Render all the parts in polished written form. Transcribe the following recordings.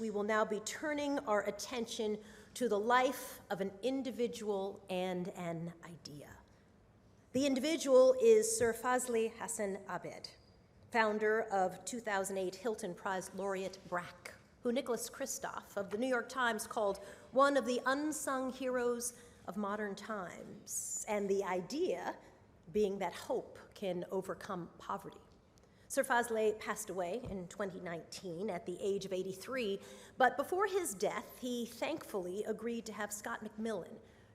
We will now be turning our attention to the life of an individual and an idea. The individual is Sir Fazle Hasan Abed, founder of 2008 Hilton Prize Laureate BRAC, who Nicholas Kristof of the New York Times called one of the unsung heroes of modern times, and the idea being that hope can overcome poverty. Sir Fazle passed away in 2019 at the age of 83, but before his death, he thankfully agreed to have Scott MacMillan,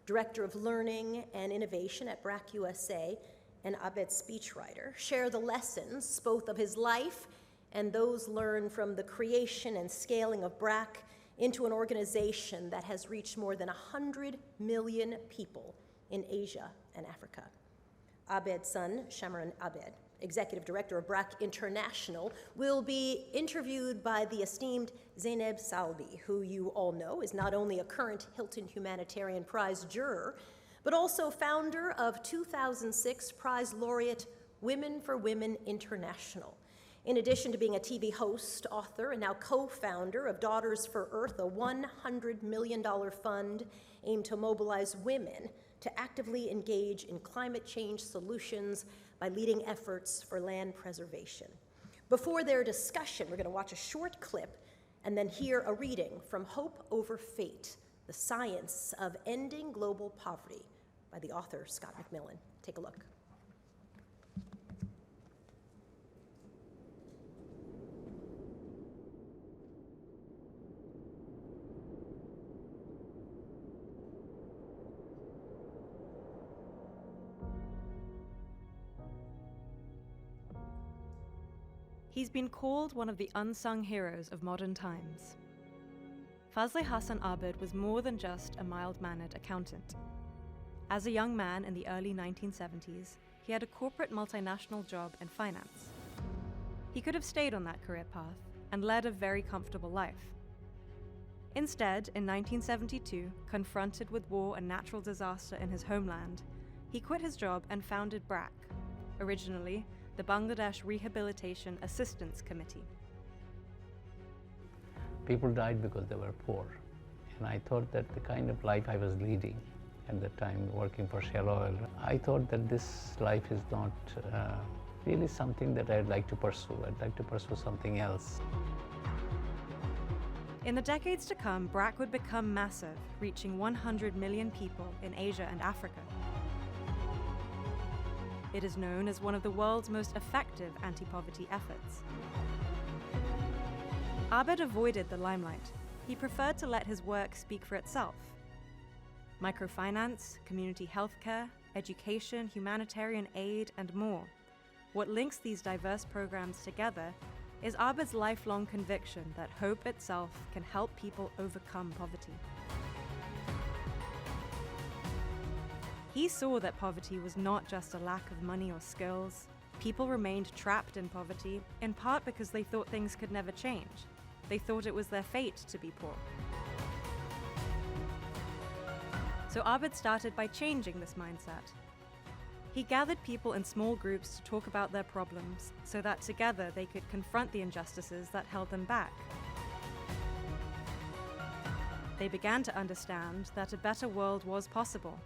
Director of Learning and Innovation at BRAC USA, and Abed's speechwriter, share the lessons both of his life and those learned from the creation and scaling of BRAC into an organization that has reached more than 100 million people in Asia and Africa. Abed's son, Shameran Abed, Executive Director of BRAC International, will be interviewed by the esteemed Zainab Salbi, who you all know is not only a current Hilton Humanitarian Prize juror, but also founder of 2006 Prize Laureate Women for Women International. In addition to being a TV host, author, and now co-founder of Daughters for Earth, a $100 million fund aimed to mobilize women to actively engage in climate change solutions by leading efforts for land preservation. Before their discussion, we're going to watch a short clip and then hear a reading from Hope Over Fate, The Science of Ending Global Poverty by the author Scott MacMillan. Take a look. He's been called one of the unsung heroes of modern times. Fazle Hasan Abed was more than just a mild-mannered accountant. As a young man in the early 1970s, he had a corporate multinational job in finance. He could have stayed on that career path and led a very comfortable life. Instead, in 1972, confronted with war and natural disaster in his homeland, he quit his job and founded BRAC, originally the Bangladesh Rehabilitation Assistance Committee. People died because they were poor. And I thought that the kind of life I was leading at the time, working for Shell Oil, I thought that this life is not really something that I'd like to pursue. I'd like to pursue something else. In the decades to come, BRAC would become massive, reaching 100 million people in Asia and Africa. It is known as one of the world's most effective anti-poverty efforts. Abed avoided the limelight. He preferred to let his work speak for itself. Microfinance, community healthcare, education, humanitarian aid, and more. What links these diverse programs together is Abed's lifelong conviction that hope itself can help people overcome poverty. He saw that poverty was not just a lack of money or skills. People remained trapped in poverty, in part because they thought things could never change. They thought it was their fate to be poor. So Abed started by changing this mindset. He gathered people in small groups to talk about their problems so that together they could confront the injustices that held them back. They began to understand that a better world was possible,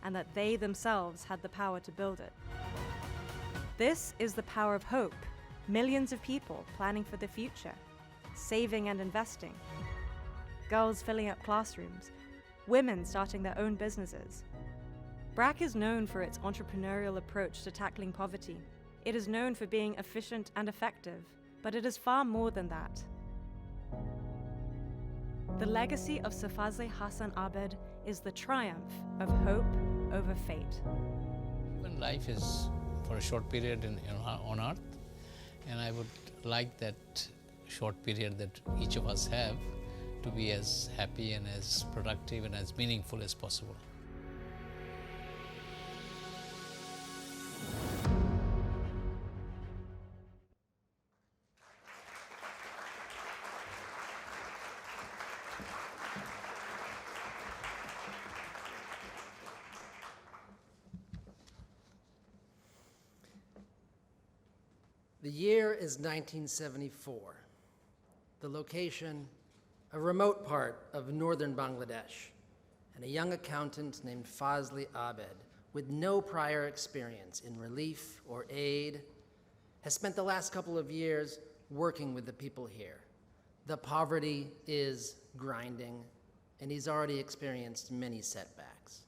and that they themselves had the power to build it. This is the power of hope. Millions of people planning for the future, saving and investing, girls filling up classrooms, women starting their own businesses. BRAC is known for its entrepreneurial approach to tackling poverty. It is known for being efficient and effective, but it is far more than that. The legacy of Sir Fazle Hasan Abed is the triumph of hope over fate. Human life is for a short period on Earth, and I would like that short period that each of us have to be as happy and as productive and as meaningful as possible. The year is 1974. The location, a remote part of northern Bangladesh, and a young accountant named Fazle Abed, with no prior experience in relief or aid, has spent the last couple of years working with the people here. The poverty is grinding, and he's already experienced many setbacks.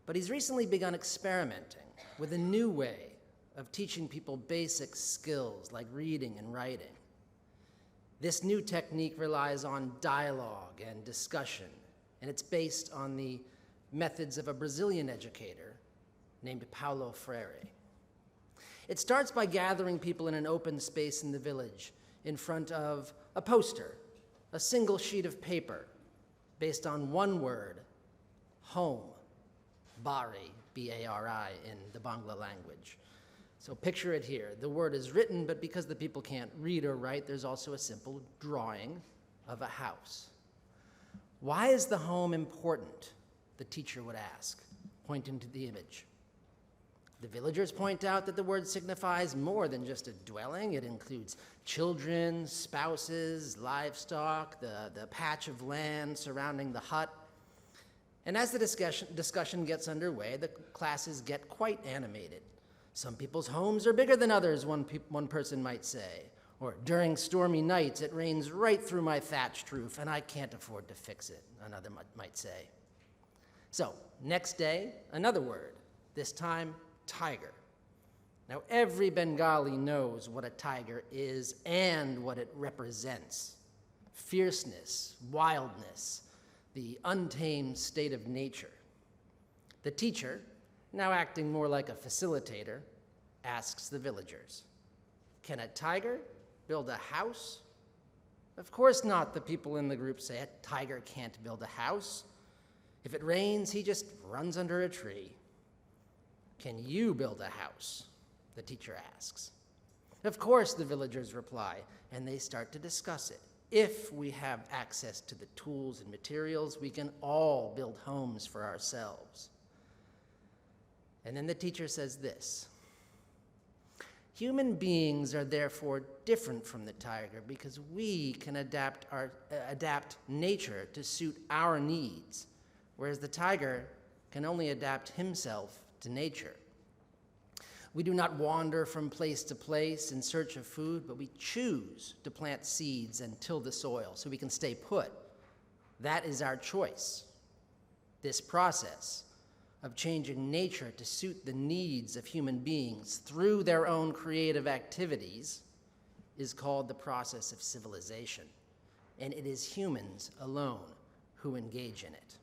But he's recently begun experimenting with a new way of teaching people basic skills like reading and writing. This new technique relies on dialogue and discussion, and it's based on the methods of a Brazilian educator named Paulo Freire. It starts by gathering people in an open space in the village in front of a poster, a single sheet of paper, based on one word, home, bari, B-A-R-I, in the Bangla language. So picture it here. The word is written, but because the people can't read or write, there's also a simple drawing of a house. Why is the home important? The teacher would ask, pointing to the image. The villagers point out that the word signifies more than just a dwelling. It includes children, spouses, livestock, the patch of land surrounding the hut. And as the discussion gets underway, the classes get quite animated. Some people's homes are bigger than others, one person might say. Or during stormy nights, it rains right through my thatched roof, and I can't afford to fix it, another might say. So, next day, another word, this time, tiger. Now, every Bengali knows what a tiger is and what it represents. Fierceness, wildness, the untamed state of nature. The teacher, now acting more like a facilitator, asks the villagers, "Can a tiger build a house?" Of course not, the people in the group say. A tiger can't build a house. If it rains, he just runs under a tree. "Can you build a house?" the teacher asks. Of course, the villagers reply, and they start to discuss it. If we have access to the tools and materials, we can all build homes for ourselves. And then the teacher says this: human beings are therefore different from the tiger because we can adapt nature to suit our needs, whereas the tiger can only adapt himself to nature. We do not wander from place to place in search of food, but we choose to plant seeds and till the soil so we can stay put. That is our choice. This process of changing nature to suit the needs of human beings through their own creative activities is called the process of civilization, and it is humans alone who engage in it.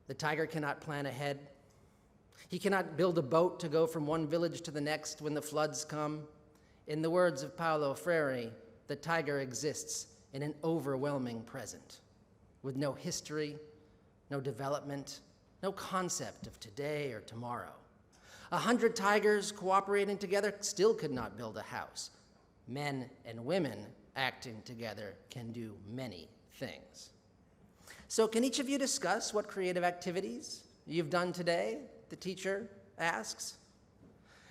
The tiger cannot plan ahead. He cannot build a boat to go from one village to the next when the floods come. In the words of Paulo Freire, the tiger exists in an overwhelming present, with no history, no development, no concept of today or tomorrow. 100 tigers cooperating together still could not build a house. Men and women acting together can do many things. So can each of you discuss what creative activities you've done today? The teacher asks.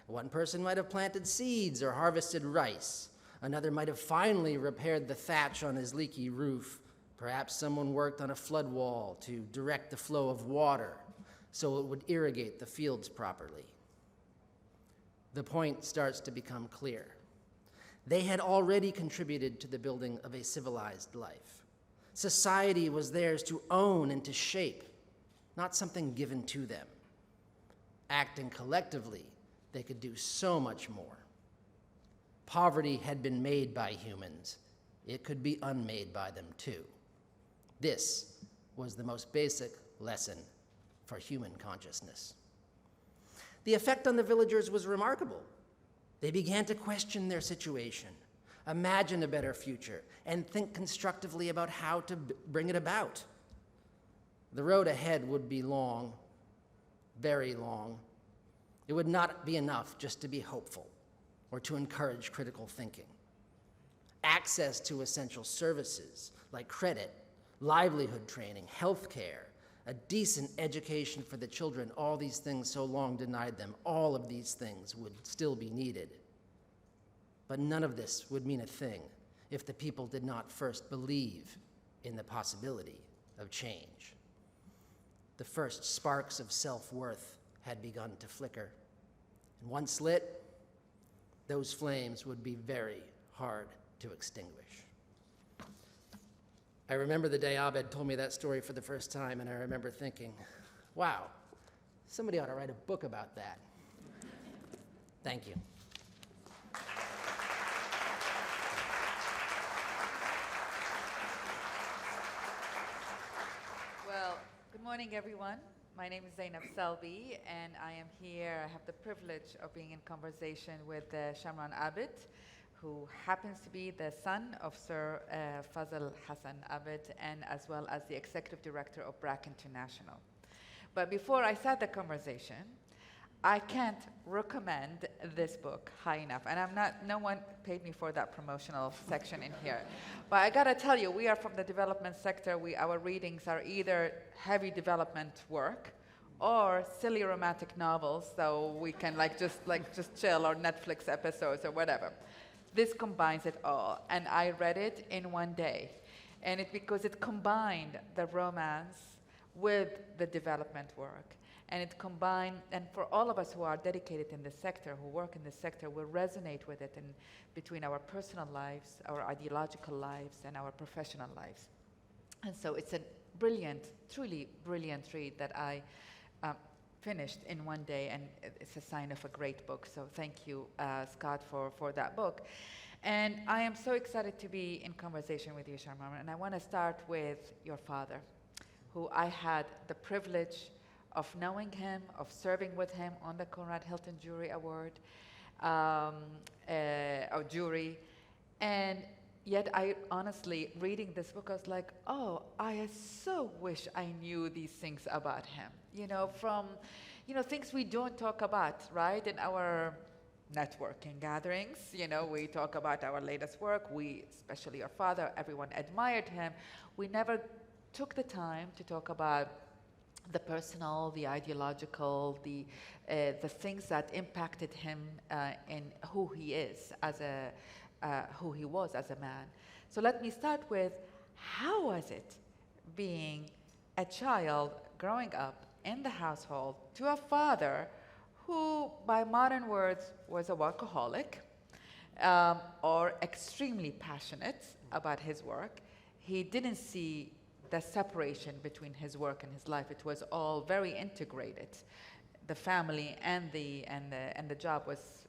One person might have planted seeds or harvested rice. Another might have finally repaired the thatch on his leaky roof. Perhaps someone worked on a flood wall to direct the flow of water so it would irrigate the fields properly. The point starts to become clear. They had already contributed to the building of a civilized life. Society was theirs to own and to shape, not something given to them. Acting collectively, they could do so much more. Poverty had been made by humans. It could be unmade by them too. This was the most basic lesson for human consciousness. The effect on the villagers was remarkable. They began to question their situation, imagine a better future, and think constructively about how to bring it about. The road ahead would be long, very long. It would not be enough just to be hopeful or to encourage critical thinking. Access to essential services like credit, livelihood training, health care, a decent education for the children, all these things so long denied them, all of these things would still be needed. But none of this would mean a thing if the people did not first believe in the possibility of change. The first sparks of self-worth had begun to flicker, and once lit, those flames would be very hard to extinguish. I remember the day Abed told me that story for the first time, and I remember thinking, wow, somebody ought to write a book about that. Thank you. Well, good morning, everyone. My name is Zainab Salbi, and I am here. I have the privilege of being in conversation with Shameran Abed, who happens to be the son of Sir Fazle Hasan Abed, and as well as the executive director of BRAC International. But before I start the conversation, I can't recommend this book high enough. And no one paid me for that promotional section in here. But I gotta tell you, we are from the development sector. Our readings are either heavy development work or silly romantic novels, so we can just chill, or Netflix episodes or whatever. This combines it all, and I read it in one day. And because it combined the romance with the development work. And it combined, and for all of us who are dedicated in the sector, who work in the sector, will resonate with it in between our personal lives, our ideological lives, and our professional lives. And so it's a brilliant, truly brilliant read that I finished in one day, and it's a sign of a great book. So thank you, Scott, for that book. And I am so excited to be in conversation with you, Shameran, and I want to start with your father, who I had the privilege of knowing him, of serving with him on the Conrad Hilton Jury Award, or jury. And yet I honestly, reading this book, I was like, oh, I so wish I knew these things about him. From things we don't talk about, right? In our networking gatherings, we talk about our latest work. We, especially your father, everyone admired him. We never took the time to talk about the personal, the ideological, the things that impacted him in who he is who he was as a man. So let me start with, how was it being a child growing up in the household to a father who, by modern words, was a workaholic, or extremely passionate about his work? He didn't see the separation between his work and his life. It was all very integrated. The family and the job was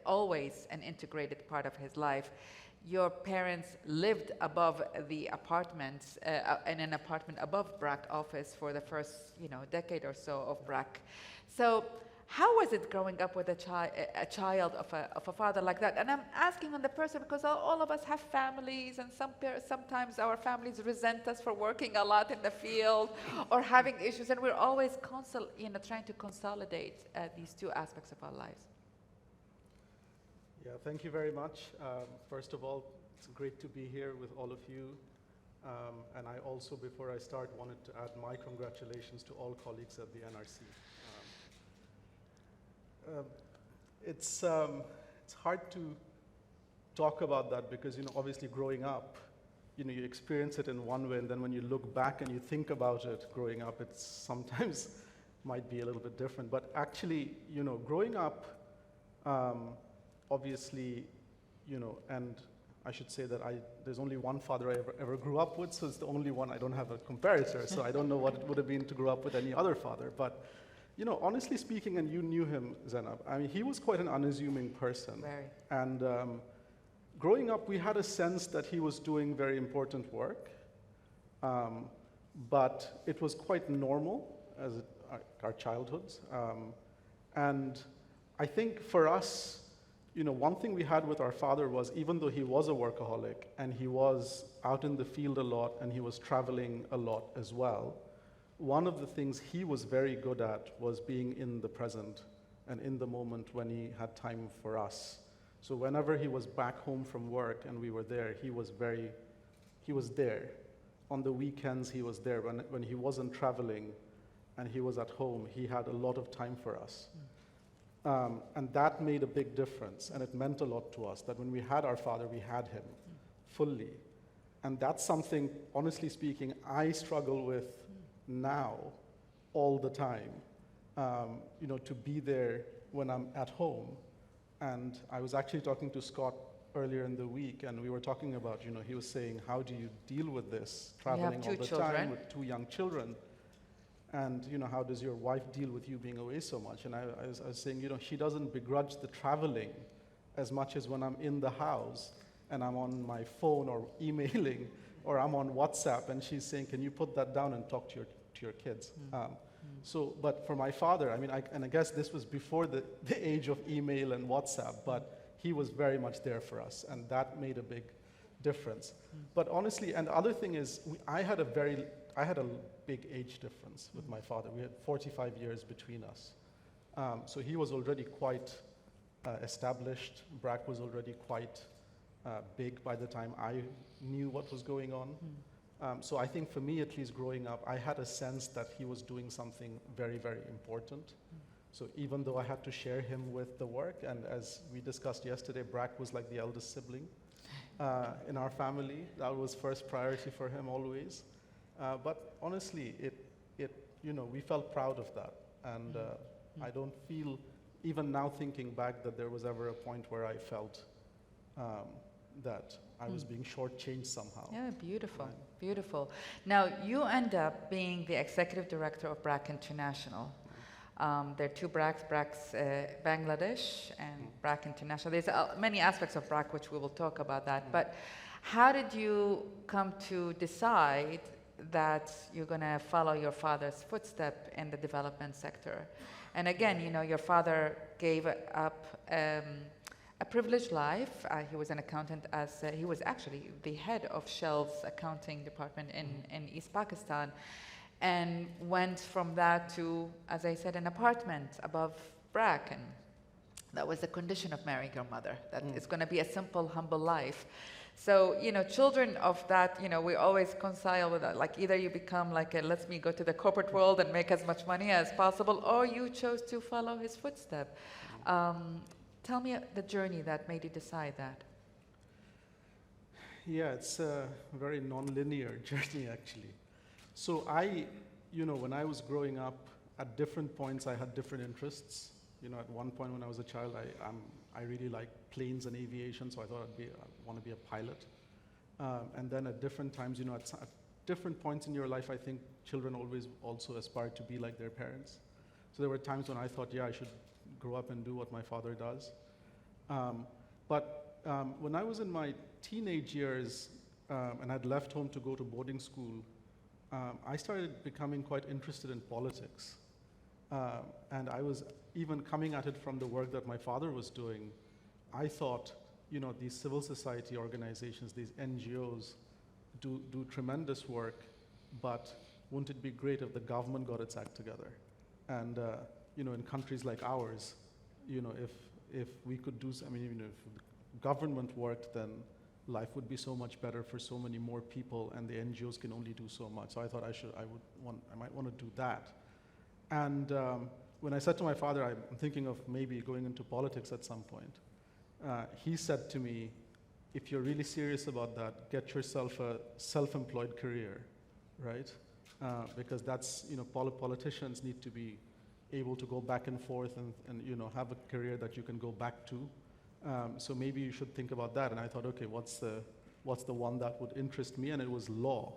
always an integrated part of his life. Your parents lived above the apartments, in an apartment above BRAC office for the first decade or so of BRAC. So how was it growing up with a child of a father like that? And I'm asking on the person because all of us have families, and sometimes our families resent us for working a lot in the field or having issues, and we're always trying to consolidate these two aspects of our lives. Yeah, thank you very much. First of all, it's great to be here with all of you. And I also, before I start, wanted to add my congratulations to all colleagues at the NRC. It's hard to talk about that because, obviously growing up, you experience it in one way, and then when you look back and you think about it growing up, it's sometimes might be a little bit different. But actually, growing up, obviously, and I should say that there's only one father I ever grew up with, so it's the only one. I don't have a comparator, so I don't know what it would have been to grow up with any other father. But honestly speaking, and you knew him, Zainab, I mean, he was quite an unassuming person. Very. And growing up, we had a sense that he was doing very important work, but it was quite normal as our childhoods. And I think for us, one thing we had with our father was, even though he was a workaholic and he was out in the field a lot and he was traveling a lot as well, one of the things he was very good at was being in the present and in the moment when he had time for us. So whenever he was back home from work and we were there, he was there. On the weekends, he was there. When he wasn't traveling and he was at home, he had a lot of time for us. And that made a big difference, and it meant a lot to us that when we had our father, we had him fully. And that's something, honestly speaking, I struggle with now all the time, to be there when I'm at home. And I was actually talking to Scott earlier in the week, and we were talking about, he was saying, how do you deal with this, traveling all the time with 2 young children? And, how does your wife deal with you being away so much? And I was saying, she doesn't begrudge the traveling as much as when I'm in the house and I'm on my phone or emailing or I'm on WhatsApp, and she's saying, can you put that down and talk to your kids? But for my father, I guess this was before the age of email and WhatsApp, but he was very much there for us, and that made a big difference. But honestly, and the other thing is, I had a big age difference with my father. We had 45 years between us. So he was already quite established. BRAC was already quite big by the time I knew what was going on. So I think for me, at least growing up, I had a sense that he was doing something very, very important. So even though I had to share him with the work, and as we discussed yesterday, BRAC was like the eldest sibling in our family. That was first priority for him always. But honestly, we felt proud of that. And I don't feel, even now thinking back, that there was ever a point where I felt that I was being shortchanged somehow. Yeah, beautiful, Right. beautiful. Now, you end up being the executive director of BRAC International. There are 2 BRACs, BRAC's Bangladesh and BRAC International. There's many aspects of BRAC which we will talk about that. But how did you come to decide that you're going to follow your father's footstep in the development sector? And again, your father gave up a privileged life. He was an accountant he was actually the head of Shell's accounting department in East Pakistan, and went from that to, as I said, an apartment above BRAC. And that was the condition of marrying your mother, that it's going to be a simple, humble life. So, children of that, we always reconcile with that. Like, either you become like let me go to the corporate world and make as much money as possible, or you chose to follow his footstep. Tell me the journey that made you decide that. Yeah, it's a very non-linear journey, actually. So when I was growing up, at different points I had different interests. At one point when I was a child, I really liked planes and aviation, so I thought I want to be a pilot. And then at different times, at different points in your life, I think children always also aspire to be like their parents. So there were times when I thought, I should grow up and do what my father does. But when I was in my teenage years and I'd left home to go to boarding school, I started becoming quite interested in politics. And I was even coming at it from the work that my father was doing. I thought, these civil society organizations, these NGOs, do tremendous work, but wouldn't it be great if the government got its act together? And in countries like ours, if we could do, if the government worked, then life would be so much better for so many more people, and the NGOs can only do so much. So I thought I might want to do that. And when I said to my father, I'm thinking of maybe going into politics at some point, he said to me, if you're really serious about that, get yourself a self-employed career, right? Because that's, politicians need to be able to go back and forth and have a career that you can go back to. So maybe you should think about that. And I thought, okay, what's the one that would interest me? And it was law,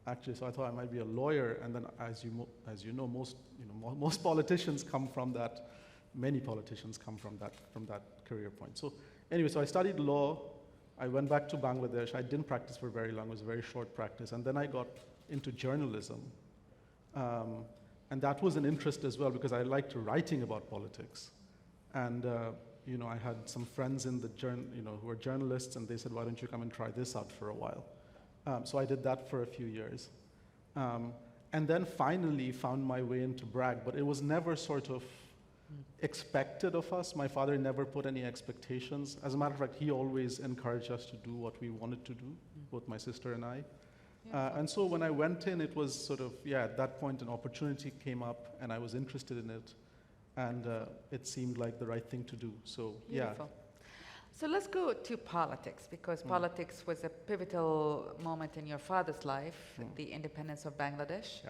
actually. So I thought I might be a lawyer. And then, as you know, most politicians come from that. Many politicians come from that career point. So anyway, so I studied law. I went back to Bangladesh. I didn't practice for very long. It was a very short practice. And then I got into journalism. And that was an interest as well, because I liked writing about politics. And I had some friends in the who were journalists, and they said, why don't you come and try this out for a while? So I did that for a few years. And then finally found my way into BRAC, but it was never sort of expected of us. My father never put any expectations. As a matter of fact, he always encouraged us to do what we wanted to do, both my sister and I. And so when I went in, it was sort of, at that point an opportunity came up, and I was interested in it. And it seemed like the right thing to do. So, Beautiful. So let's go to politics, because politics was a pivotal moment in your father's life, the independence of Bangladesh,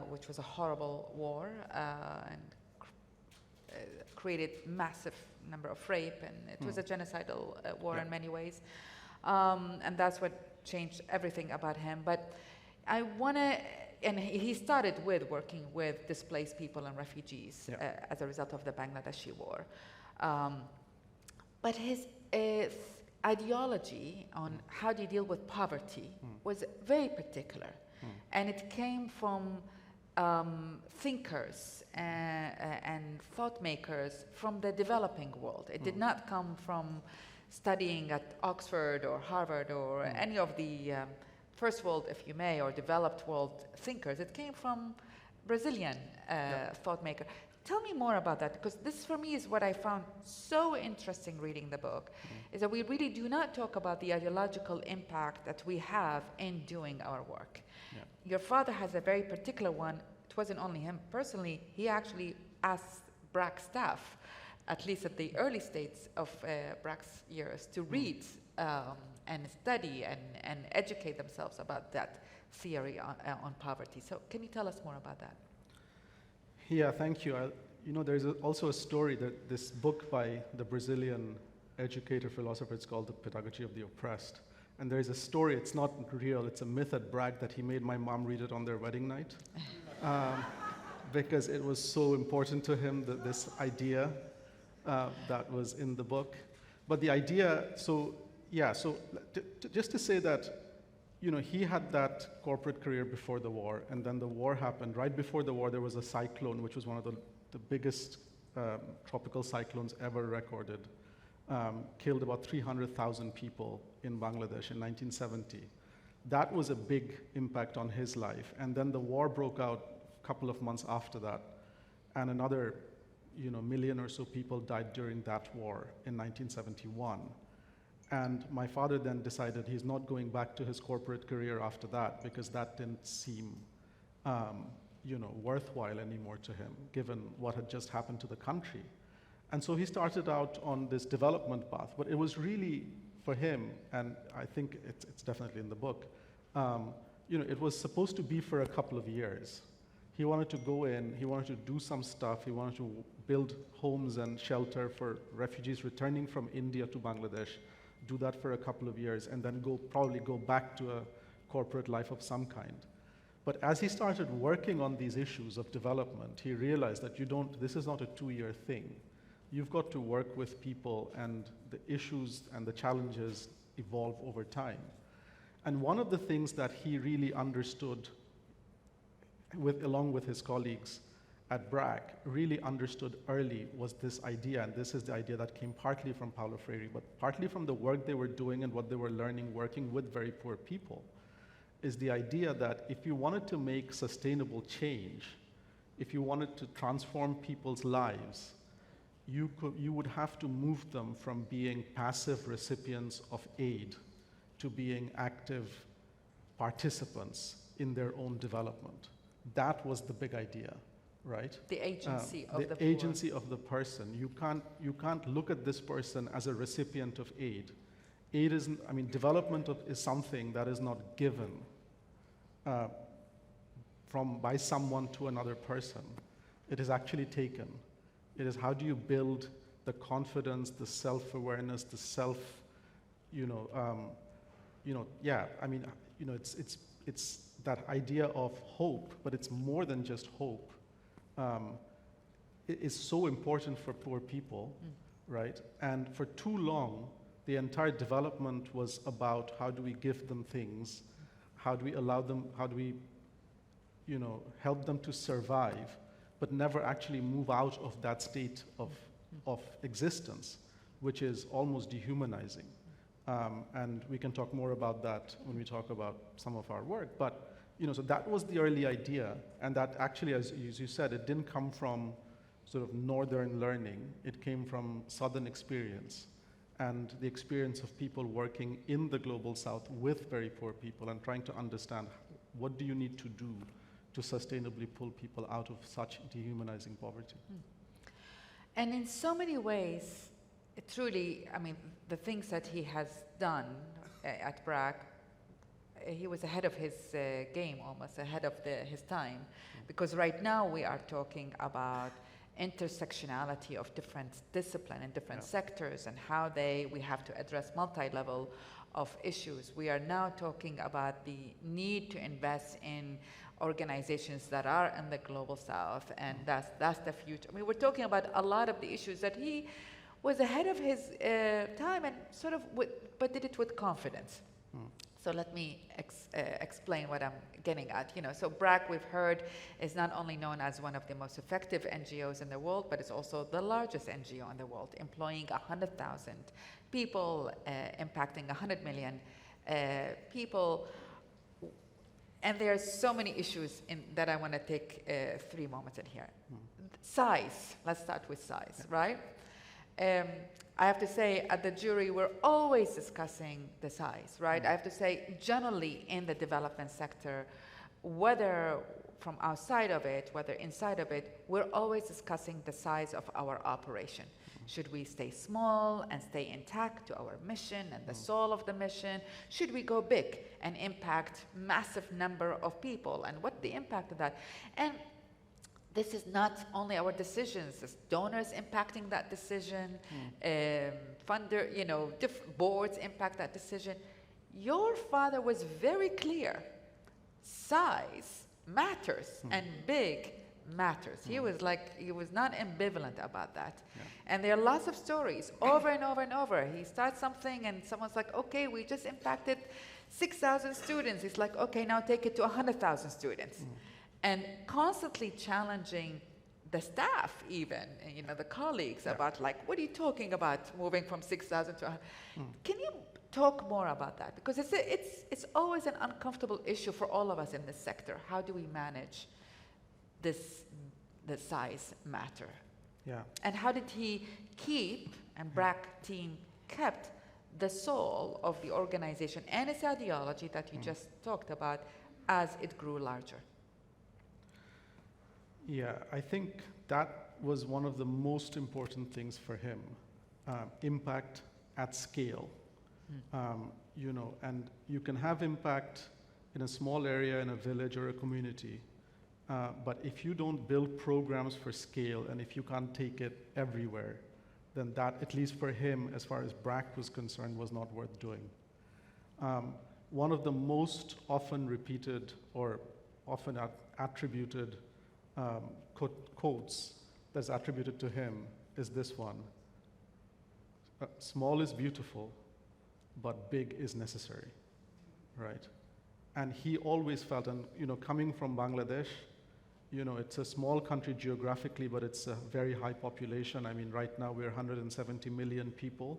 which was a horrible war and created massive number of rape, and it was a genocidal war in many ways. And that's what changed everything about him. But I want to, and he started with working with displaced people and refugees as a result of the Bangladeshi war. But his ideology on how do you deal with poverty was very particular. And it came from thinkers and thought makers from the developing world. It did not come from studying at Oxford or Harvard or any of the first world, if you may, or developed world thinkers. It came from Brazilian thought maker. Tell me more about that, because this for me is what I found so interesting reading the book, is that we really do not talk about the ideological impact that we have in doing our work. Your father has a very particular one. It wasn't only him personally, he actually asked BRAC staff, at least at the early stages of BRAC's years, to read and study and educate themselves about that theory on poverty. So can you tell us more about that? Yeah, thank you. You know, there's also a story that this book by the Brazilian educator philosopher, it's called The Pedagogy of the Oppressed. And there's a story, it's not real, it's a myth at BRAC that he made my mom read it on their wedding night. Because it was so important to him, that this idea that was in the book. But the idea, just to say that, you know, he had that corporate career before the war, and then the war happened. Right before the war, there was a cyclone, which was one of the biggest tropical cyclones ever recorded. Killed about 300,000 people in Bangladesh in 1970. That was a big impact on his life. And then the war broke out a couple of months after that, and another, you know, million or so people died during that war in 1971. And my father then decided he's not going back to his corporate career after that, because that didn't seem, you know, worthwhile anymore to him, given what had just happened to the country. And so he started out on this development path, but it was really for him, and I think it's definitely in the book, you know, it was supposed to be for a couple of years. He wanted to go in, he wanted to do some stuff, he wanted to build homes and shelter for refugees returning from India to Bangladesh, do that for a couple of years, and then probably go back to a corporate life of some kind. But as he started working on these issues of development, he realized that this is not a 2-year thing. You've got to work with people, and the issues and the challenges evolve over time. And one of the things that he really understood, along with his colleagues at BRAC, really understood early, was this idea, and this is the idea that came partly from Paulo Freire, but partly from the work they were doing and what they were learning working with very poor people, is the idea that if you wanted to make sustainable change, if you wanted to transform people's lives, you would have to move them from being passive recipients of aid to being active participants in their own development. That was the big idea, right? The agency of the poor. The agency of the person. You can't look at this person as a recipient of aid. Aid isn't, I mean, development is something that is not given by someone to another person. It is actually taken. It is how do you build the confidence, the self-awareness, the self, it's that idea of hope, but it's more than just hope. It is so important for poor people, right? And for too long, the entire development was about how do we give them things, how do we allow them, how do we, help them to survive, but never actually move out of that state of existence, which is almost dehumanizing. And we can talk more about that when we talk about some of our work. But so that was the early idea, and that actually, as you said, it didn't come from sort of northern learning. It came from southern experience and the experience of people working in the global south with very poor people and trying to understand what do you need to do to sustainably pull people out of such dehumanizing poverty. And in so many ways, truly, I mean, the things that he has done at BRAC, he was ahead of his game, almost ahead of his time, because right now we are talking about intersectionality of different discipline and different sectors and how we have to address multi-level of issues. We are now talking about the need to invest in organizations that are in the global south, and that's the future. I mean, we're talking about a lot of the issues that he was ahead of his time and sort of, but did it with confidence. So let me explain what I'm getting at. So BRAC, we've heard, is not only known as one of the most effective NGOs in the world, but it's also the largest NGO in the world, employing 100,000 people, impacting 100 million people. And there are so many issues that I want to take 3 moments in here. Size, let's start with size, right? I have to say, at the jury, we're always discussing the size, right? I have to say, generally in the development sector, whether from outside of it, whether inside of it, we're always discussing the size of our operation. Should we stay small and stay intact to our mission and the soul of the mission? Should we go big and impact massive number of people? And what the impact of that? And this is not only our decisions, it's donors impacting that decision, funder, different boards impact that decision. Your father was very clear. Size matters and big matters. He was not ambivalent about that. And there are lots of stories over and over and over. He starts something and someone's like, okay, we just impacted 6,000 students. He's like, okay, now take it to 100,000 students. And constantly challenging the staff even, the colleagues about what are you talking about moving from 6,000 to 100? Can you talk more about that? Because it's always an uncomfortable issue for all of us in this sector. How do we manage the size matter? Yeah. And how did he keep, and BRAC team kept, the soul of the organization and its ideology that you just talked about as it grew larger? Yeah, I think that was one of the most important things for him, impact at scale. And you can have impact in a small area, in a village or a community, but if you don't build programs for scale and if you can't take it everywhere, then that, at least for him, as far as BRAC was concerned, was not worth doing. One of the most often repeated or often attributed quotes that's attributed to him is this one: small is beautiful, but big is necessary, right? And he always felt, and coming from Bangladesh, it's a small country geographically, but it's a very high population. I mean, right now we're 170 million people,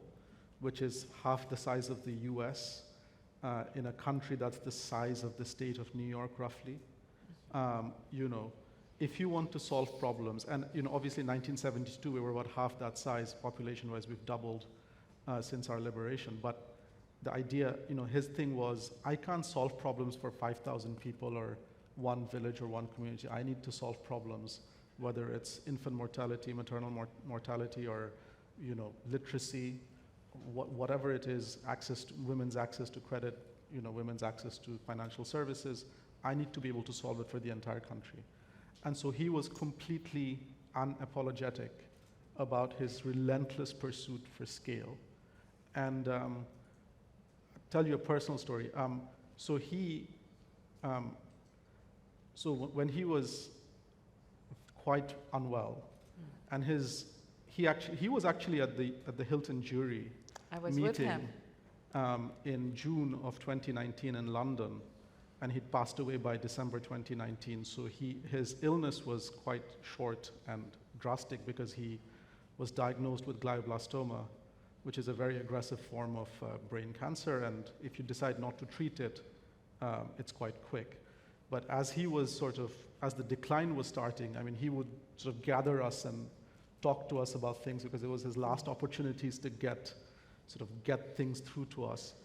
which is half the size of the US, in a country that's the size of the state of New York, roughly. If you want to solve problems, and obviously in 1972 we were about half that size population-wise. We've doubled since our liberation. But the idea, his thing was, I can't solve problems for 5,000 people or one village or one community. I need to solve problems, whether it's infant mortality, maternal mortality, or literacy, whatever it is, women's access to credit, women's access to financial services. I need to be able to solve it for the entire country. And so he was completely unapologetic about his relentless pursuit for scale. And I'll tell you a personal story. So when he was quite unwell, and he was actually at the Hilton jury I was with meeting him. In June of 2019 in London. And he'd passed away by December 2019. So his illness was quite short and drastic because he was diagnosed with glioblastoma, which is a very aggressive form of brain cancer. And if you decide not to treat it, it's quite quick. But as the decline was starting, I mean, he would sort of gather us and talk to us about things because it was his last opportunities to get things through to us.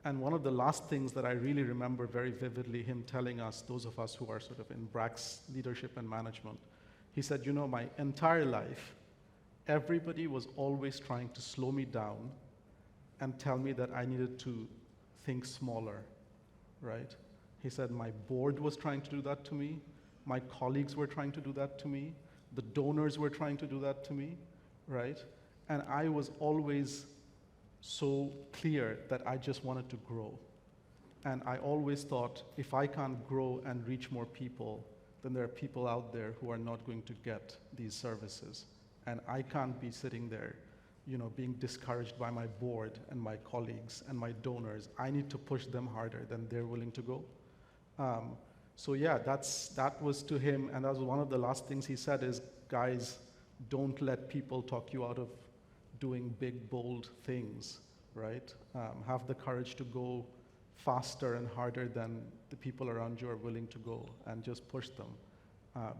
And one of the last things that I really remember very vividly, him telling us, those of us who are sort of in BRAC's leadership and management, he said, my entire life, everybody was always trying to slow me down and tell me that I needed to think smaller, right? He said my board was trying to do that to me, my colleagues were trying to do that to me, the donors were trying to do that to me, right? And I was always so clear that I just wanted to grow. And I always thought, if I can't grow and reach more people, then there are people out there who are not going to get these services. And I can't be sitting there, being discouraged by my board and my colleagues and my donors. I need to push them harder than they're willing to go. So yeah, that was to him, and that was one of the last things he said is, guys, don't let people talk you out of doing big, bold things, right? Have the courage to go faster and harder than the people around you are willing to go, and just push them.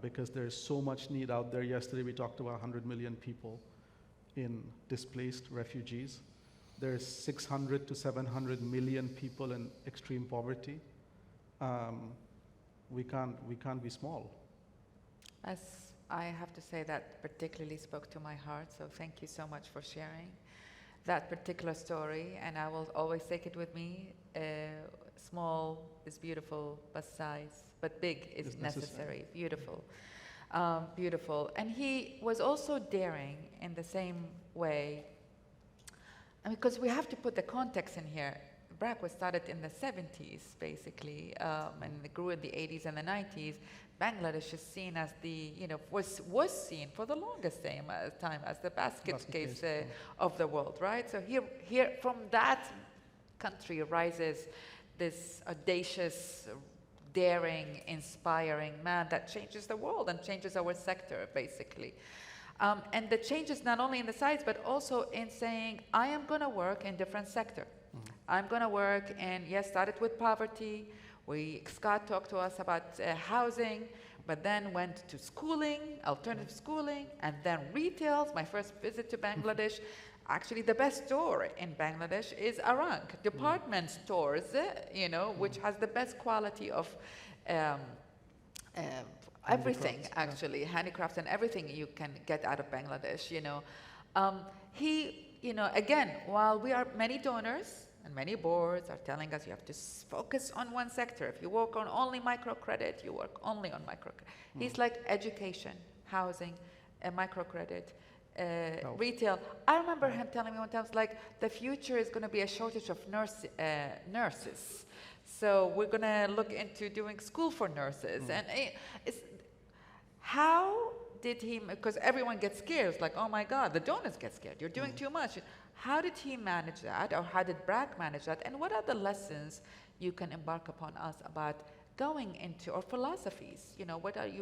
Because there's so much need out there. Yesterday we talked about 100 million people in displaced refugees. There's 600 to 700 million people in extreme poverty. We can't be small. As I have to say, that particularly spoke to my heart, so thank you so much for sharing that particular story, and I will always take it with me. Small is beautiful, but big is necessary. Beautiful. Beautiful. And he was also daring in the same way. Because we have to put the context in here. BRAC was started in the 70s, basically, and it grew in the 80s and the 90s. Bangladesh is seen as was seen for the longest time as the basket case of the world, right? So here from that country rises this audacious, daring, inspiring man that changes the world and changes our sector, basically. And the changes not only in the size, but also in saying, I am going to work in different sector. I'm going to work in, started with poverty. Scott talked to us about housing, but then went to schooling, alternative schooling, and then retail. My first visit to Bangladesh, actually the best store in Bangladesh is Arang, department stores, which has the best quality of everything, actually, handicrafts and everything you can get out of Bangladesh, Again, while we are many donors and many boards are telling us you have to focus on one sector. If you work on only microcredit, you work only on microcredit. He's like education, housing, microcredit, retail. I remember him telling me one time, like, the future is going to be a shortage of nurses. So we're going to look into doing school for nurses. And how did he, because everyone gets scared, it's like, oh my God, the donors get scared, you're doing too much. How did he manage that, or how did BRAC manage that? And what are the lessons you can embark upon us about going into, or philosophies, what have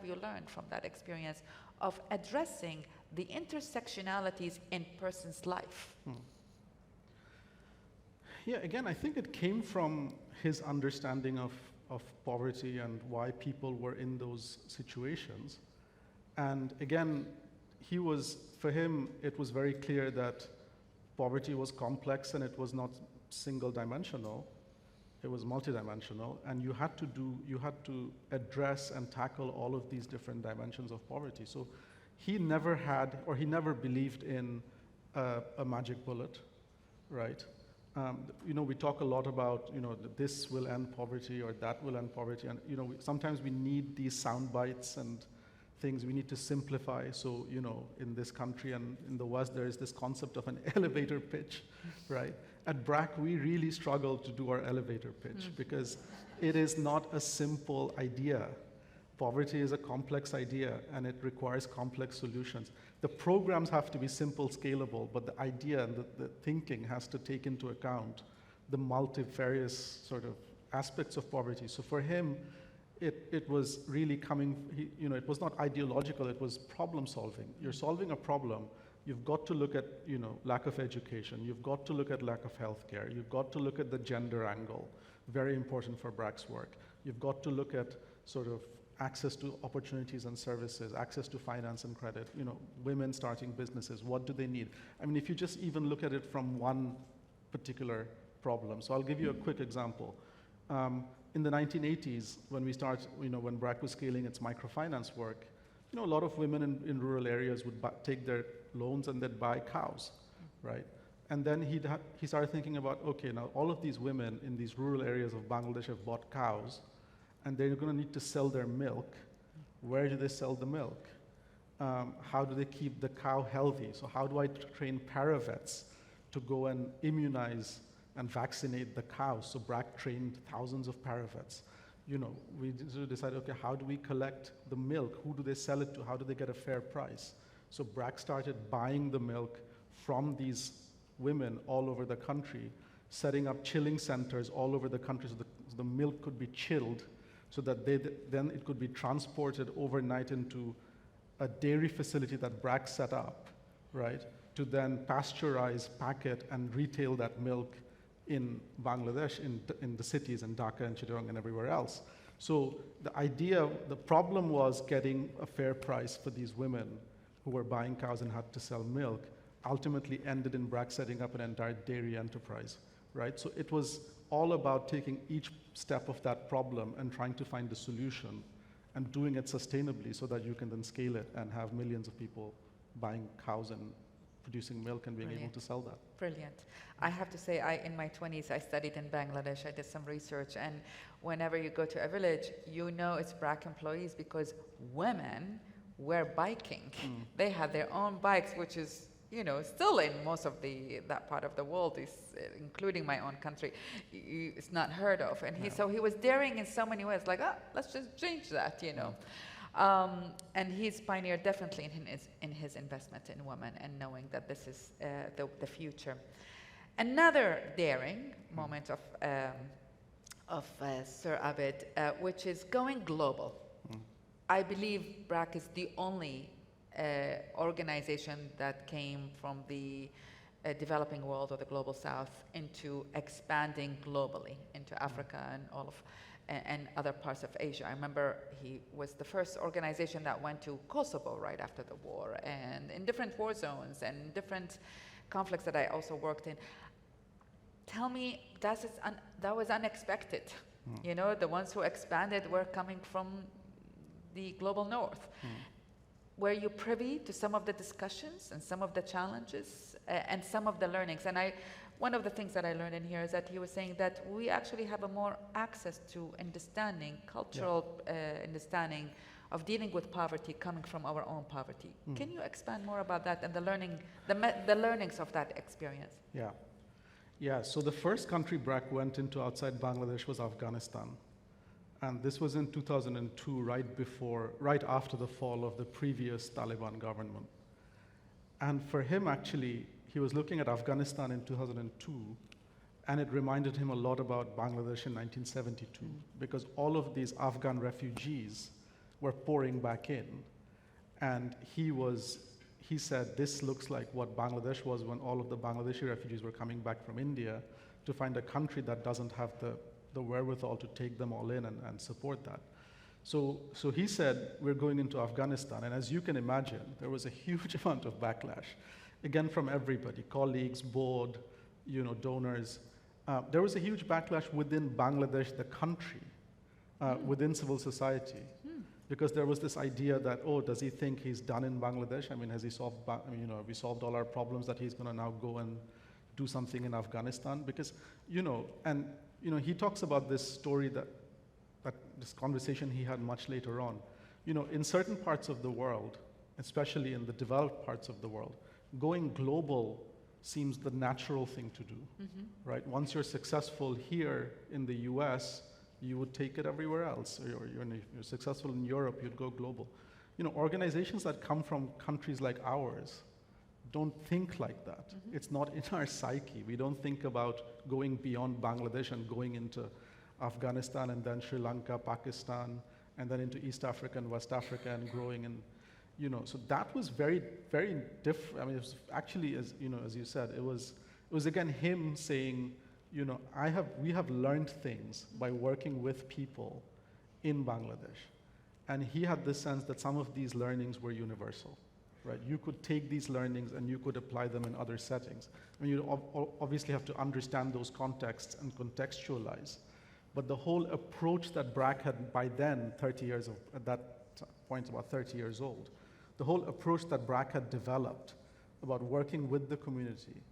you learned from that experience of addressing the intersectionalities in person's life? Yeah, again, I think it came from his understanding of poverty and why people were in those situations. And again, for him, it was very clear that poverty was complex and it was not single-dimensional. It was multidimensional, and you had to address and tackle all of these different dimensions of poverty. So he never believed in a magic bullet, right? We talk a lot about, this will end poverty or that will end poverty, and sometimes we need these sound bites and things we need to simplify. So, in this country and in the West, there is this concept of an elevator pitch, right? At BRAC, we really struggle to do our elevator pitch because it is not a simple idea. Poverty is a complex idea, and it requires complex solutions. The programs have to be simple, scalable, but the idea and the thinking has to take into account the multifarious sort of aspects of poverty. So for him, it was really it was not ideological, it was problem solving. You're solving a problem. You've got to look at, lack of education. You've got to look at lack of healthcare. You've got to look at the gender angle, very important for BRAC's work. You've got to look at sort of access to opportunities and services, access to finance and credit, women starting businesses, what do they need? I mean, if you just even look at it from one particular problem. So I'll give you a quick example. In the 1980s, when when BRAC was scaling its microfinance work, a lot of women in rural areas would take their loans and they'd buy cows, right? And then he started thinking about, okay, now all of these women in these rural areas of Bangladesh have bought cows, and they're going to need to sell their milk. Where do they sell the milk? How do they keep the cow healthy? So how do I train paravets to go and immunize and vaccinate the cows? So BRAC trained thousands of paravets. We decided, okay, how do we collect the milk? Who do they sell it to? How do they get a fair price? So BRAC started buying the milk from these women all over the country, setting up chilling centers all over the country so the milk could be chilled so that then it could be transported overnight into a dairy facility that BRAC set up, right, to then pasteurize, pack it, and retail that milk in Bangladesh, in the cities, in Dhaka and Chittagong and everywhere else. So the problem was getting a fair price for these women who were buying cows and had to sell milk, ultimately ended in BRAC setting up an entire dairy enterprise, right? So it was all about taking each step of that problem and trying to find a solution and doing it sustainably so that you can then scale it and have millions of people buying cows and producing milk and being able to sell that. Brilliant. I have to say, in my 20s, I studied in Bangladesh. I did some research, and whenever you go to a village, it's BRAC employees because women were biking. They had their own bikes, which is still in most of that part of the world, including my own country, it's not heard of. And so he was daring in so many ways, like, let's just change that, And he's pioneered definitely in his investment in women and knowing that this is the future. Another daring moment of Sir Abed, which is going global. I believe BRAC is the only organization that came from the developing world or the global south into expanding globally into Africa and other parts of Asia. I remember he was the first organization that went to Kosovo right after the war, and in different war zones and different conflicts that I also worked in. Tell me, that was unexpected. The ones who expanded were coming from the global north. Were you privy to some of the discussions and some of the challenges and some of the learnings? And one of the things that I learned in here is that he was saying that we actually have a more access to understanding, cultural understanding of dealing with poverty coming from our own poverty. Can you expand more about that and the learnings of that experience? Yeah, so the first country BRAC went into outside Bangladesh was Afghanistan. And this was in 2002, right after the fall of the previous Taliban government. And for him, actually, he was looking at Afghanistan in 2002, and it reminded him a lot about Bangladesh in 1972, because all of these Afghan refugees were pouring back in. And he said, this looks like what Bangladesh was when all of the Bangladeshi refugees were coming back from India, to find a country that doesn't have the wherewithal to take them all in and support that. So he said, we're going into Afghanistan, and as you can imagine, there was a huge amount of backlash, again from everybody, colleagues, board, donors. There was a huge backlash within Bangladesh, the country, within civil society, because there was this idea that, does he think he's done in Bangladesh? I mean, has he solved, have we solved all our problems that he's gonna now go and do something in Afghanistan? Because, he talks about this story this conversation he had much later on. In certain parts of the world, especially in the developed parts of the world, going global seems the natural thing to do, right? Once you're successful here in the US, you would take it everywhere else. Or you're successful in Europe, you'd go global. Organizations that come from countries like ours don't think like that. It's not in our psyche. We don't think about going beyond Bangladesh and going into Afghanistan and then Sri Lanka, Pakistan, and then into East Africa and West Africa and growing. And so that was very, very different. I mean, it was actually, as you said, it was again him saying, we have learned things by working with people in Bangladesh, and he had this sense that some of these learnings were universal. Right, you could take these learnings and you could apply them in other settings. I mean, you obviously have to understand those contexts and contextualize. But the whole approach that BRAC had by then, 30 years at that point about 30 years old. The whole approach that BRAC had developed about working with the community,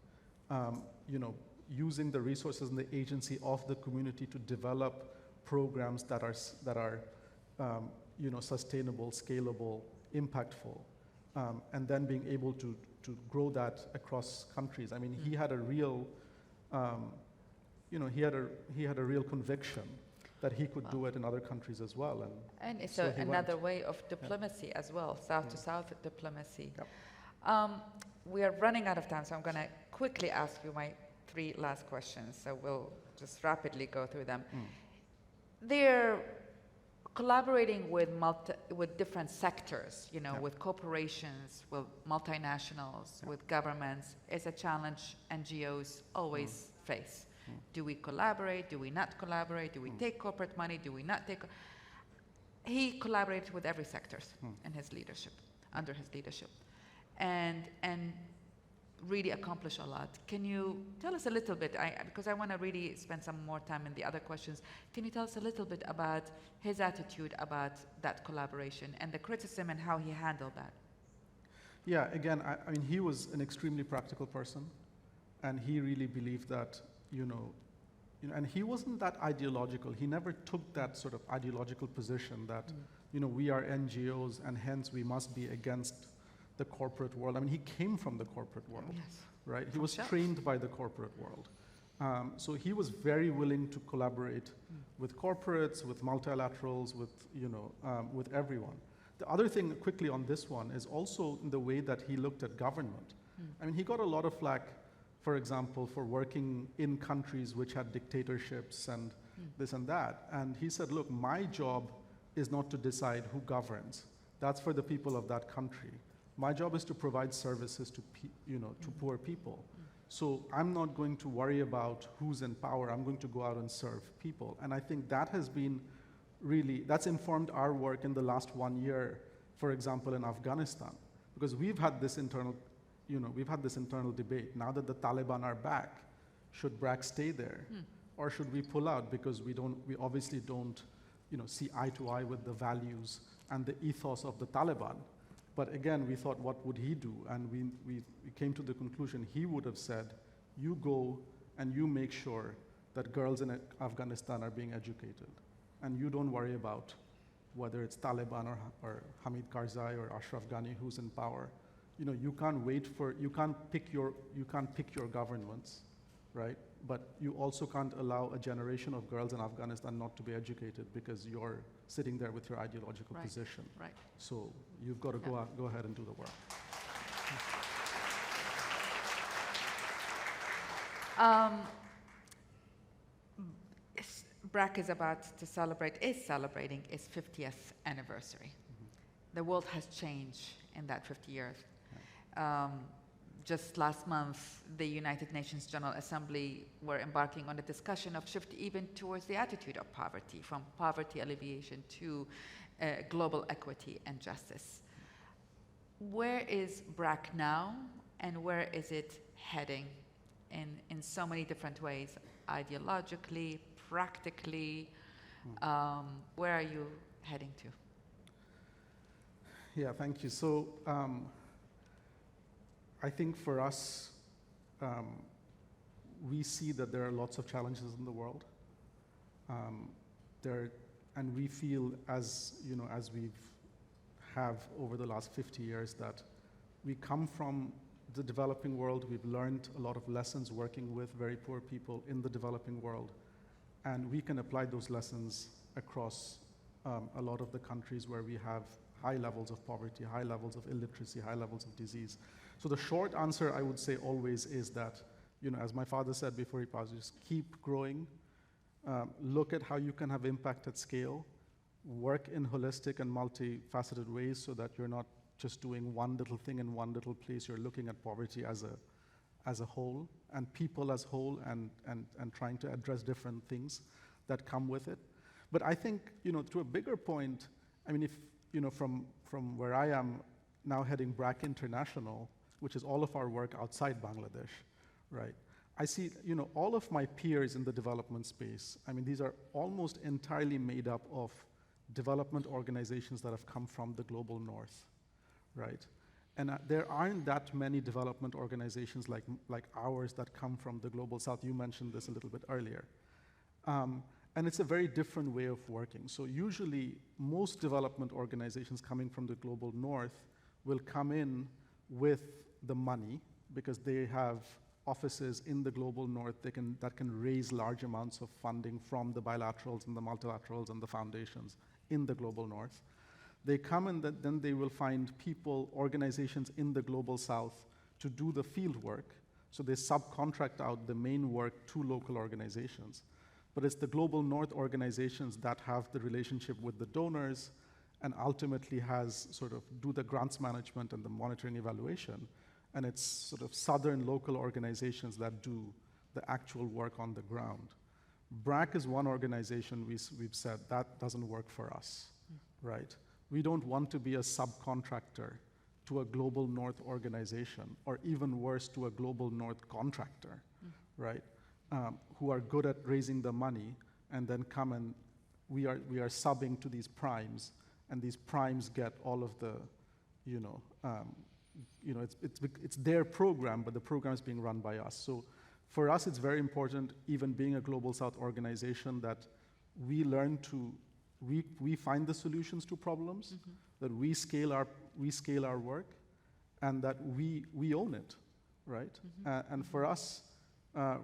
using the resources and the agency of the community to develop programs that are sustainable, scalable, impactful, and then being able to grow that across countries. I mean, he had a real, he had a real conviction that he could do it in other countries as well. And it's so he another went. way of diplomacy as well, South-to-South diplomacy. Yep. We are running out of time, so I'm going to quickly ask you my 3 last questions. So we'll just rapidly go through them. They're collaborating with different sectors, with corporations, with multinationals, with governments, is a challenge NGOs always face. Do we collaborate? Do we not collaborate? Do we take corporate money? Do we not take? He collaborated with every sectors in his leadership, under his leadership, and really accomplish a lot. Can you tell us a little bit, because I want to really spend some more time in the other questions, can you tell us a little bit about his attitude about that collaboration and the criticism and how he handled that? Yeah, again, I mean, he was an extremely practical person, and he really believed that, and he wasn't that ideological. He never took that sort of ideological position that, we are NGOs and hence we must be against the corporate world. I mean, he came from the corporate world, right? He was trained by the corporate world. So he was very willing to collaborate with corporates, with multilaterals, with everyone. The other thing quickly on this one is also the way that he looked at government. I mean, he got a lot of flack, for example, for working in countries which had dictatorships and this and that. And he said, look, my job is not to decide who governs. That's for the people of that country. My job is to provide services to poor people. So I'm not going to worry about who's in power. I'm going to go out and serve people. And I think that has been that's informed our work in the last 1 year, for example, in Afghanistan, because we've had this internal debate. Now that the Taliban are back, should BRAC stay there, or should we pull out because we obviously don't, see eye to eye with the values and the ethos of the Taliban. But again, we thought, what would he do? And we came to the conclusion he would have said, you go and you make sure that girls in Afghanistan are being educated. And you don't worry about whether it's Taliban or Hamid Karzai or Ashraf Ghani who's in power. You can't pick your governments, right? But you also can't allow a generation of girls in Afghanistan not to be educated because you're sitting there with your ideological position. Right. So you've got to go ahead and do the work. BRAC is celebrating its 50th anniversary. The world has changed in that 50 years. Just last month, the United Nations General Assembly were embarking on a discussion of shift even towards the attitude of poverty, from poverty alleviation to global equity and justice. Where is BRAC now, and where is it heading in so many different ways, ideologically, practically? Where are you heading to? Yeah, thank you. So I think for us, we see that there are lots of challenges in the world. And we feel as we have over the last 50 years that we come from the developing world. We've learned a lot of lessons working with very poor people in the developing world. And we can apply those lessons across a lot of the countries where we have high levels of poverty, high levels of illiteracy, high levels of disease. So the short answer, I would say always, is that, as my father said before he passed, just keep growing, look at how you can have impact at scale, work in holistic and multifaceted ways so that you're not just doing one little thing in one little place. You're looking at poverty as a whole, and people as whole, and trying to address different things that come with it. But I think, to a bigger point, I mean, if, from where I am now heading BRAC International, which is all of our work outside Bangladesh, right? I see, all of my peers in the development space, I mean, these are almost entirely made up of development organizations that have come from the global north, right? And there aren't that many development organizations like ours that come from the global south. You mentioned this a little bit earlier. And it's a very different way of working. So usually, most development organizations coming from the global north will come in with the money because they have offices in the global north that can raise large amounts of funding from the bilaterals and the multilaterals and the foundations in the global north. They come and then they will find people, organizations in the global south to do the field work. So they subcontract out the main work to local organizations. But it's the global north organizations that have the relationship with the donors and ultimately has sort of do the grants management and the monitoring evaluation. And it's sort of southern local organizations that do the actual work on the ground. BRAC is one organization we've said that doesn't work for us, right? We don't want to be a subcontractor to a global north organization, or even worse, to a global north contractor, right? Who are good at raising the money and then come and we are subbing to these primes, and these primes get all of the, it's their program, but the program is being run by us. So for us, it's very important, even being a Global South organization, that we learn to, we find the solutions to problems, that we scale our work, and that we own it, right? And for us,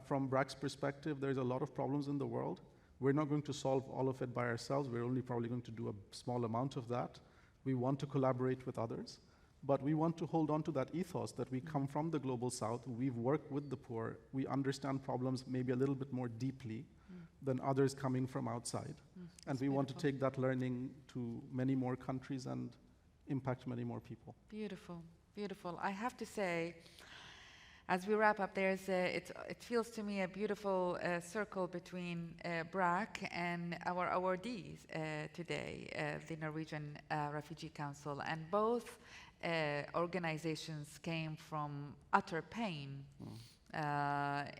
from BRAC's perspective, there's a lot of problems in the world. We're not going to solve all of it by ourselves. We're only probably going to do a small amount of that. We want to collaborate with others, but we want to hold on to that ethos that we come from the global south. We've worked with the poor. We understand problems maybe a little bit more deeply than others coming from outside. And we want to take that learning to many more countries and impact many more people. Beautiful, beautiful. I have to say, as we wrap up, it feels to me a beautiful circle between BRAC and our awardees today, the Norwegian Refugee Council. And both organizations came from utter pain.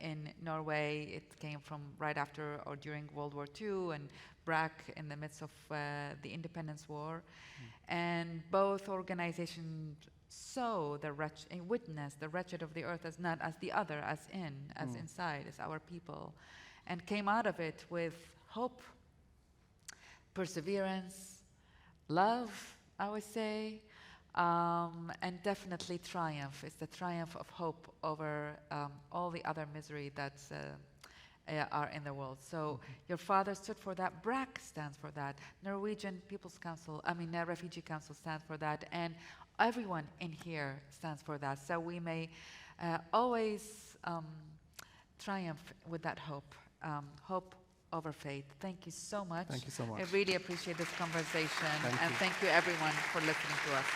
In Norway, it came from right after or during World War II, and BRAC in the midst of the Independence War. And both organizations saw the witness the wretched of the earth as not as the other, as inside, as our people, and came out of it with hope, perseverance, love, I would say, and definitely triumph. It's the triumph of hope over all the other misery that are in the world. So your father stood for that. BRAC stands for that. Norwegian People's Council, Refugee Council stands for that. And everyone in here stands for that. So we may always triumph with that hope. Hope over faith. Thank you so much. Thank you so much. I really appreciate this conversation. Thank you everyone for listening to us.